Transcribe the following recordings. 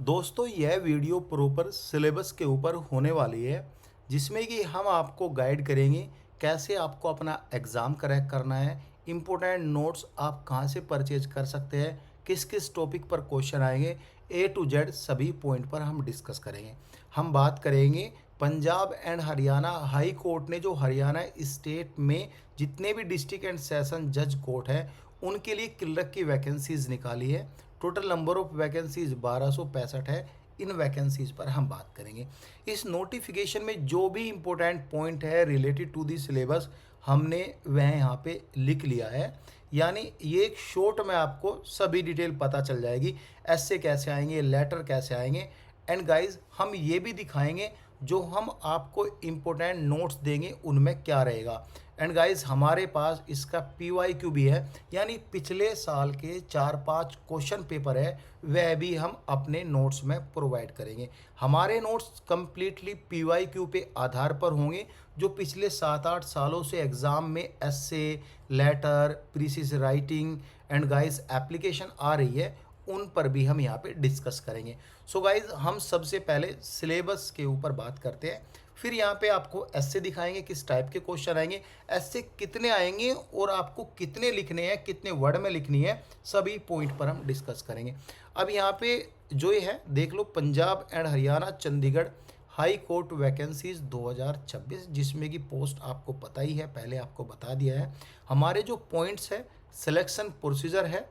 दोस्तों यह video proper syllabus के ऊपर होने वाली है, जिसमें कि हम आपको गाइड करेंगे कैसे आपको अपना एग्ज़ाम क्रैक करना है। इम्पोर्टेंट नोट्स आप कहां से परचेज कर सकते हैं, किस किस टॉपिक पर क्वेश्चन आएंगे, ए टू जेड सभी पॉइंट पर हम डिस्कस करेंगे। हम बात करेंगे Punjab and Haryana high court ने जो हरियाणा स्टेट में जितने भी डिस्ट्रिक्ट एंड सेशन जज कोर्ट है उनके लिए क्लर्क की वैकेंसीज निकाली है। टोटल नंबर ऑफ वैकेंसीज 1265 है। इन वैकेंसीज पर हम बात करेंगे। इस नोटिफिकेशन में जो भी इम्पोर्टेंट पॉइंट है रिलेटेड टू दी सिलेबस हमने वह यहाँ पे लिख लिया है, यानी ये एक शॉर्ट में आपको सभी डिटेल पता चल जाएगी। ऐसे कैसे आएंगे, लेटर कैसे आएंगे, एंड गाइज हम ये भी दिखाएंगे जो हम आपको इम्पोर्टेंट नोट्स देंगे उनमें क्या रहेगा। एंड गाइज हमारे पास इसका PYQ भी है, यानी पिछले साल के 4-5 क्वेश्चन पेपर है वह भी हम अपने नोट्स में प्रोवाइड करेंगे। हमारे नोट्स कम्प्लीटली PYQ पे आधार पर होंगे, जो पिछले 7-8 सालों से एग्ज़ाम में ऐसे, letter, precis writing and guys application आ रही है, उन पर भी हम यहाँ पे डिस्कस करेंगे। सो गाइज हम सबसे पहले सिलेबस के ऊपर बात करते हैं, फिर यहाँ पे आपको ऐसे दिखाएंगे किस टाइप के क्वेश्चन आएंगे, ऐसे कितने आएंगे और आपको कितने लिखने हैं, कितने वर्ड में लिखनी है, सभी पॉइंट पर हम डिस्कस करेंगे। अब यहाँ पे जो ये है देख लो, Punjab and Haryana Chandigarh high court vacancies 2026, जिसमें कि पोस्ट आपको पता ही है, पहले आपको बता दिया है। हमारे जो पॉइंट्स है, सिलेक्शन प्रोसीजर है,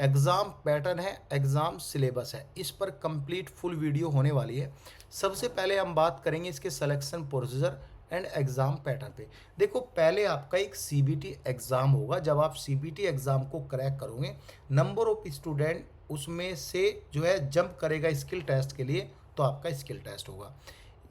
एग्ज़ाम पैटर्न है, एग्ज़ाम सिलेबस है, इस पर कंप्लीट फुल वीडियो होने वाली है। सबसे पहले हम बात करेंगे इसके selection procedure and exam pattern पे। देखो पहले आपका एक CBT एग्ज़ाम होगा। जब आप CBT एग्ज़ाम को क्रैक करोगे, नंबर ऑफ स्टूडेंट उसमें से जो है जंप करेगा स्किल टेस्ट के लिए, तो आपका स्किल टेस्ट होगा।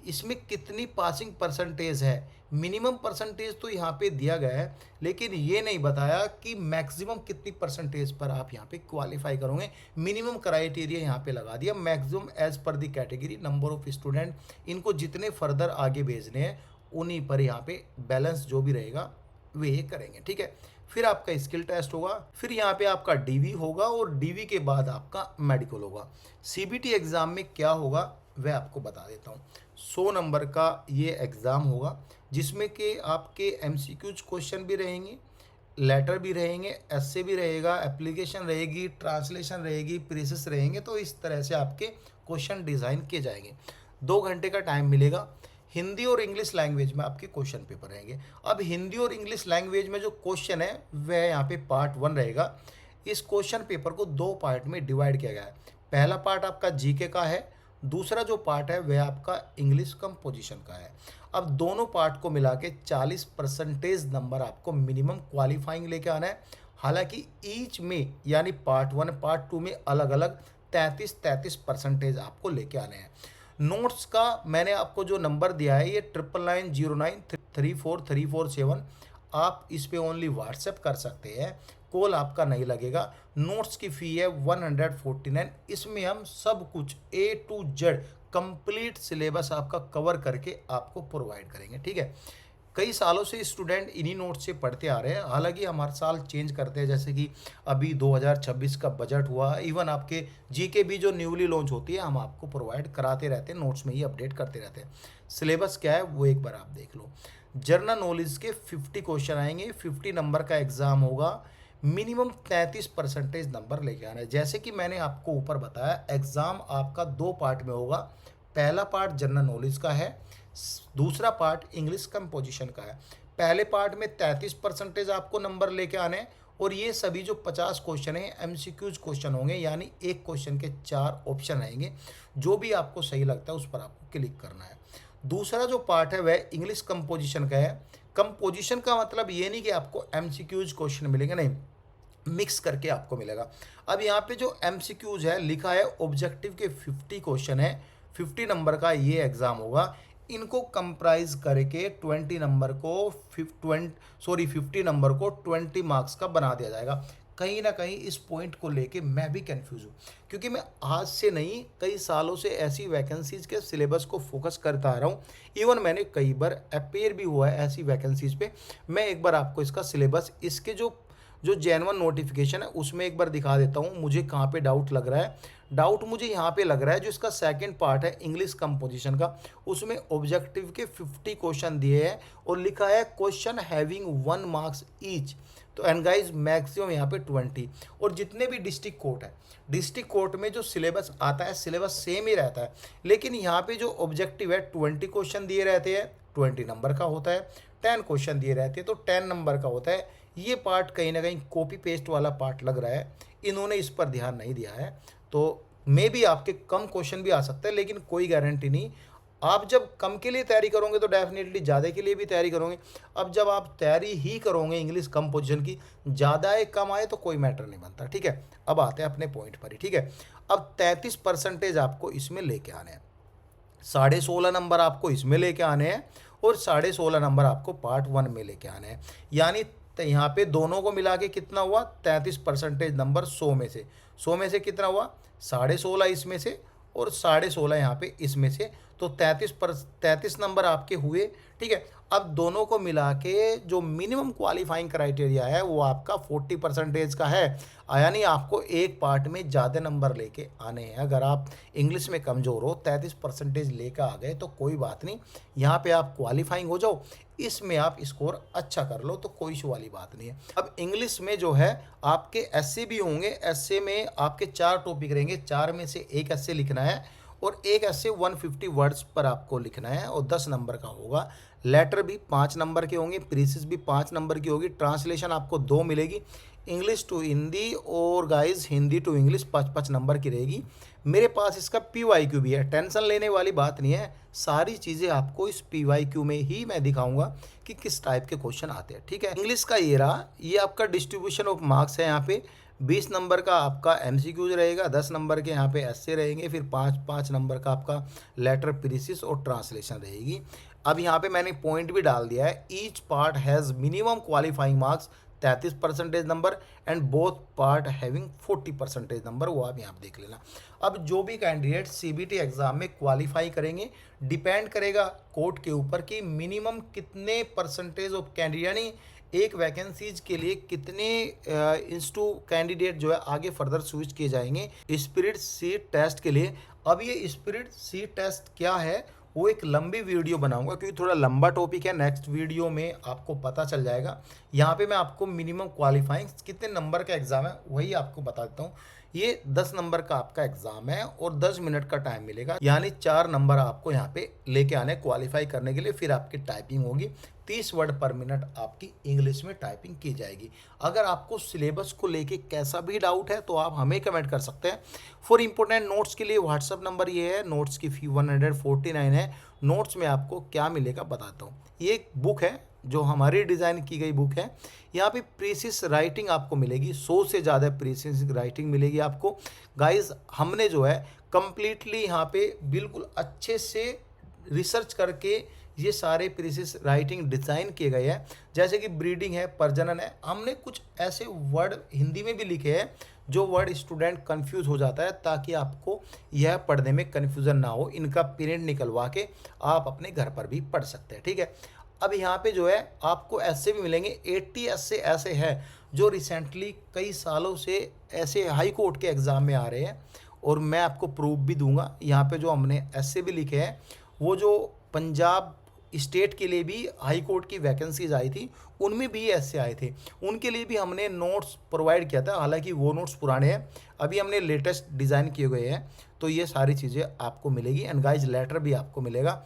इसमें कितनी पासिंग परसेंटेज है, मिनिमम परसेंटेज तो यहाँ पे दिया गया है, लेकिन ये नहीं बताया कि मैक्सिमम कितनी परसेंटेज पर आप यहाँ पे क्वालिफाई करोगे। मिनिमम क्राइटेरिया यहाँ पे लगा दिया, मैक्सिमम एज पर the category number of student. इनको जितने फर्दर आगे भेजने हैं उन्हीं पर यहाँ पे बैलेंस जो भी रहेगा वे ये करेंगे, ठीक है। फिर आपका स्किल टेस्ट होगा, फिर यहाँ पे आपका DV होगा और DV के बाद आपका मेडिकल होगा। CBT एग्ज़ाम में क्या होगा वह आपको बता देता हूँ। 100 नंबर का ये एग्ज़ाम होगा, जिसमें कि आपके MCQs क्वेश्चन भी रहेंगे, लेटर भी रहेंगे, ऐसे भी रहेगा, एप्लीकेशन रहेगी, ट्रांसलेशन रहेगी, प्रीसेस रहेंगे। तो इस तरह से आपके क्वेश्चन डिज़ाइन किए जाएंगे। 2 घंटे का टाइम मिलेगा। हिंदी और इंग्लिश लैंग्वेज में आपके क्वेश्चन पेपर रहेंगे। अब हिंदी और इंग्लिश लैंग्वेज में जो क्वेश्चन है वह यहाँ पे पार्ट 1 रहेगा। इस क्वेश्चन पेपर को 2 पार्ट में डिवाइड किया गया है। पहला पार्ट आपका GK का है, दूसरा जो पार्ट है वह आपका इंग्लिश कंपोजिशन का है। अब दोनों पार्ट को मिला के 40% नंबर आपको मिनिमम क्वालिफाइंग लेके आना है। हालांकि ईच में यानी पार्ट 1 पार्ट 2 में अलग अलग 33% आपको लेके आने हैं। नोट्स का मैंने आपको जो नंबर दिया है ये 9999934347, आप इस पे ओनली व्हाट्सएप कर सकते हैं, कॉल आपका नहीं लगेगा। नोट्स की फ़ी है 149। इसमें हम सब कुछ A to Z complete syllabus आपका कवर करके आपको प्रोवाइड करेंगे, ठीक है। कई सालों से स्टूडेंट इन्हीं नोट्स से पढ़ते आ रहे हैं, हालांकि हम हर साल चेंज करते हैं। जैसे कि अभी 2026 का बजट हुआ, इवन आपके GK भी जो न्यूली लॉन्च होती है हम आपको प्रोवाइड कराते रहते हैं, नोट्स में ही अपडेट करते रहते हैं। सिलेबस क्या है वो एक बार आप देख लो। जनरल नॉलेज के 50 क्वेश्चन आएंगे, 50 नंबर का एग्ज़ाम होगा, मिनिमम 33% नंबर लेके आना है। जैसे कि मैंने आपको ऊपर बताया, एग्ज़ाम आपका 2 पार्ट में होगा। पहला पार्ट जनरल नॉलेज का है, दूसरा पार्ट इंग्लिश कंपोजिशन का है। पहले पार्ट में 33% आपको नंबर लेके आने हैं, और ये सभी जो 50 क्वेश्चन हैं MCQs क्वेश्चन होंगे, यानी एक क्वेश्चन के 4 ऑप्शन आएंगे। जो भी आपको सही लगता है उस पर आपको क्लिक करना है। दूसरा जो पार्ट है वह इंग्लिश कंपोजिशन का है। कंपोजिशन का मतलब ये नहीं कि आपको MCQs क्वेश्चन मिलेंगे, नहीं, मिक्स करके आपको मिलेगा। अब यहाँ पे जो MCQs है लिखा है ऑब्जेक्टिव के 50 क्वेश्चन है, 50 नंबर का ये एग्ज़ाम होगा। इनको कंप्राइज करके 50 नंबर को 50 नंबर को 20 मार्क्स का बना दिया जाएगा। कहीं ना कहीं इस पॉइंट को लेके मैं भी कंफ्यूज हूँ, क्योंकि मैं आज से नहीं कई सालों से ऐसी वैकेंसीज के सिलेबस को फोकस करता आ रहा हूँ। इवन मैंने कई बार अपेयर भी हुआ है ऐसी वैकेंसीज पे। मैं एक बार आपको इसका सिलेबस, इसके जो जो जेन्युइन नोटिफिकेशन है उसमें एक बार दिखा देता हूँ मुझे कहाँ पे डाउट लग रहा है। डाउट मुझे यहाँ पे लग रहा है जो इसका सेकंड पार्ट है इंग्लिश कंपोजिशन का, उसमें ऑब्जेक्टिव के 50 क्वेश्चन दिए हैं और लिखा है क्वेश्चन हैविंग 1 मार्क्स ईच। तो एंड गाइज मैक्सिमम यहाँ पे 20, और जितने भी डिस्ट्रिक्ट कोर्ट है, डिस्ट्रिक्ट कोर्ट में जो सिलेबस आता है सिलेबस सेम ही रहता है, लेकिन यहाँ पे जो ऑब्जेक्टिव है 20 क्वेश्चन दिए रहते हैं, 20 नंबर का होता है, 10 क्वेश्चन दिए रहते हैं तो 10 नंबर का होता है। ये पार्ट कहीं ना कहीं कॉपी पेस्ट वाला पार्ट लग रहा है, इन्होंने इस पर ध्यान नहीं दिया है। तो मे भी आपके कम क्वेश्चन भी आ सकते हैं, लेकिन कोई गारंटी नहीं। आप जब कम के लिए तैयारी करोगे तो डेफिनेटली ज़्यादा के लिए भी तैयारी करोगे। अब जब आप तैयारी ही करोगे इंग्लिश कंपोजिशन की, ज़्यादा आए कम आए तो कोई मैटर नहीं बनता, ठीक है। अब आते हैं अपने पॉइंट पर ही, ठीक है। अब 33% आपको इसमें लेके आने हैं, 16.5 नंबर आपको इसमें लेके आने हैं और 16.5 नंबर आपको पार्ट 1 में लेके आने हैं। यानी यहाँ पे दोनों को मिला के कितना हुआ, 33% नंबर 100 में से, 100 में से कितना हुआ 16.5 इसमें से और 16.5 यहाँ पे इसमें से, तो 33 नंबर आपके हुए, ठीक है। अब दोनों को मिला के जो मिनिमम क्वालिफाइंग क्राइटेरिया है वो आपका 40% का है, यानी आपको एक पार्ट में ज़्यादा नंबर लेके आने हैं। अगर आप इंग्लिश में कमज़ोर हो, 33% लेकर आ गए तो कोई बात नहीं, यहाँ पे आप क्वालिफाइंग हो जाओ, इसमें आप स्कोर अच्छा कर लो तो कोई इशू वाली बात नहीं है। अब इंग्लिश में जो है आपके एस्से भी होंगे, एस्से में आपके 4 टॉपिक रहेंगे, 4 में से एक एस्से लिखना है और एक ऐसे 150 वर्ड्स पर आपको लिखना है और 10 नंबर का होगा। लेटर भी 5 नंबर के होंगे, प्रीसिस भी 5 नंबर की होगी, ट्रांसलेशन आपको 2 मिलेगी, इंग्लिश टू हिंदी और guys Hindi to English 5-5 number की रहेगी। मेरे पास इसका PYQ भी है, टेंशन लेने वाली बात नहीं है, सारी चीज़ें आपको इस PYQ में ही मैं दिखाऊंगा कि किस टाइप के क्वेश्चन आते हैं, ठीक है। इंग्लिश का ये रहा, ये आपका डिस्ट्रीब्यूशन ऑफ मार्क्स है। यहाँ पे 20 नंबर का आपका MCQs रहेगा, 10 नंबर के यहाँ पे एस्से रहेंगे, फिर 5-5 नंबर का आपका लेटर, प्रीसिस और ट्रांसलेशन रहेगी। अब यहाँ पे मैंने पॉइंट भी डाल दिया है, each part has minimum qualifying marks 33% number and both part having 40% number, वो आप यहाँ पे देख लेना। अब जो भी कैंडिडेट CBT एग्जाम में क्वालिफाई करेंगे डिपेंड करेगा कोर्ट के ऊपर कि मिनिमम कितने परसेंटेज ऑफ कैंडिडेट, यानी एक वैकेंसीज के लिए कितने इंस्टीट्यूट कैंडिडेट जो है आगे फर्दर स्विच किए जाएंगे स्पिरिट सीट टेस्ट के लिए। अब ये स्पिरिट सीट टेस्ट क्या है वो एक लंबी वीडियो बनाऊंगा, क्योंकि थोड़ा लंबा टॉपिक है, नेक्स्ट वीडियो में आपको पता चल जाएगा। यहाँ पे मैं आपको मिनिमम क्वालिफाइंग कितने नंबर का एग्ज़ाम है वही आपको बता देता हूँ। ये 10 नंबर का आपका एग्ज़ाम है और 10 मिनट का टाइम मिलेगा, यानी 4 नंबर आपको यहाँ पे लेके आने क्वालिफाई करने के लिए। फिर आपकी टाइपिंग होगी, 30 वर्ड पर मिनट आपकी इंग्लिश में टाइपिंग की जाएगी। अगर आपको सिलेबस को लेके कैसा भी डाउट है तो आप हमें कमेंट कर सकते हैं। फॉर इम्पोर्टेंट नोट्स के लिए व्हाट्सअप नंबर ये है, नोट्स की फ़ी 149 है। नोट्स में आपको क्या मिलेगा बताता हूँ। ये एक बुक है जो हमारी डिज़ाइन की गई बुक है, यहाँ पे प्रीसिस राइटिंग आपको मिलेगी, 100 से ज़्यादा प्रीसिस राइटिंग मिलेगी आपको। गाइस हमने जो है कंप्लीटली यहाँ पे बिल्कुल अच्छे से रिसर्च करके ये सारे प्रीसिस राइटिंग डिज़ाइन किए गए हैं। जैसे कि ब्रीडिंग है, प्रजनन है, हमने कुछ ऐसे वर्ड हिंदी में भी लिखे हैं जो वर्ड स्टूडेंट कंफ्यूज हो जाता है, ताकि आपको यह पढ़ने में कन्फ्यूज़न ना हो। इनका प्रिंट निकलवा के आप अपने घर पर भी पढ़ सकते हैं, ठीक है। अब यहाँ पे जो है आपको ऐसे भी मिलेंगे, 80 ऐसे ऐसे हैं जो रिसेंटली कई सालों से ऐसे हाई कोर्ट के एग्ज़ाम में आ रहे हैं, और मैं आपको प्रूफ भी दूंगा। यहाँ पे जो हमने ऐसे भी लिखे हैं, वो जो पंजाब स्टेट के लिए भी हाई कोर्ट की वैकेंसीज आई थी उनमें भी ऐसे आए थे, उनके लिए भी हमने नोट्स प्रोवाइड किया था। हालांकि वो नोट्स पुराने हैं, अभी हमने लेटेस्ट डिज़ाइन किए गए हैं, तो ये सारी चीज़ें आपको मिलेगी। एंड गाइज लेटर भी आपको मिलेगा।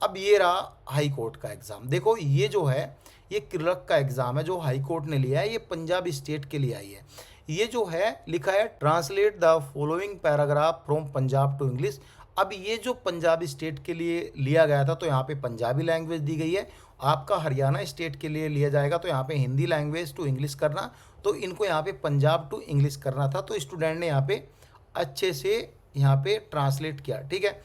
अब ये रहा हाई कोर्ट का एग्ज़ाम। देखो ये जो है ये क्लर्क का एग्ज़ाम है जो हाई कोर्ट ने लिया है, ये पंजाब स्टेट के लिए आई है। ये जो है लिखा है translate the following paragraph from Punjab to English. अब ये जो पंजाब स्टेट के लिए लिया गया था तो यहाँ पे पंजाबी लैंग्वेज दी गई है। आपका हरियाणा स्टेट के लिए लिया जाएगा तो यहाँ पे हिंदी लैंग्वेज टू इंग्लिश करना, तो इनको यहाँ पे पंजाब टू इंग्लिश करना था, तो स्टूडेंट ने यहाँ पे अच्छे से यहाँ पे ट्रांसलेट किया, ठीक है।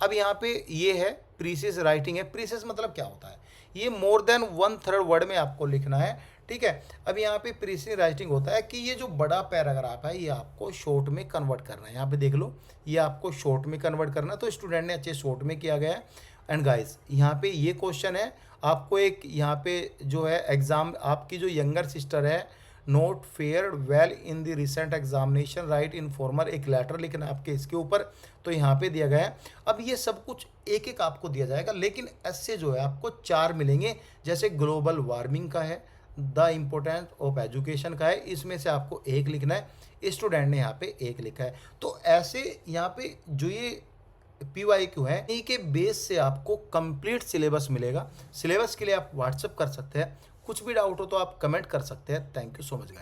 अब यहाँ पे ये है प्रीसिस राइटिंग है। प्रीसिस मतलब क्या होता है, ये मोर देन 1/3 वर्ड में आपको लिखना है, ठीक है। अब यहाँ पे प्रीसिस राइटिंग होता है कि ये जो बड़ा पैराग्राफ है ये आपको शॉर्ट में कन्वर्ट करना है। यहाँ पे देख लो ये आपको शॉर्ट में कन्वर्ट करना है, तो स्टूडेंट ने अच्छे शॉर्ट में किया गया है। एंड गाइस यहाँ पे ये क्वेश्चन है आपको, एक यहाँ पे जो है एग्ज़ाम आपकी जो यंगर सिस्टर है not fared well in the recent examination, write informer, एक लेटर लिखना है आपके इसके ऊपर, तो यहाँ पे दिया गया है। अब ये सब कुछ एक एक आपको दिया जाएगा, लेकिन ऐसे जो है आपको 4 मिलेंगे, जैसे ग्लोबल वार्मिंग का है, द इम्पोर्टेंस ऑफ एजुकेशन का है, इसमें से आपको एक लिखना है, स्टूडेंट ने यहाँ पे एक लिखा है। तो ऐसे यहाँ पे जो ये PYQ है, इन्हीं के बेस से आपको कंप्लीट सिलेबस मिलेगा। सिलेबस के लिए आप व्हाट्सअप कर सकते हैं, कुछ भी डाउट हो तो आप कमेंट कर सकते हैं। Thank you so much guys.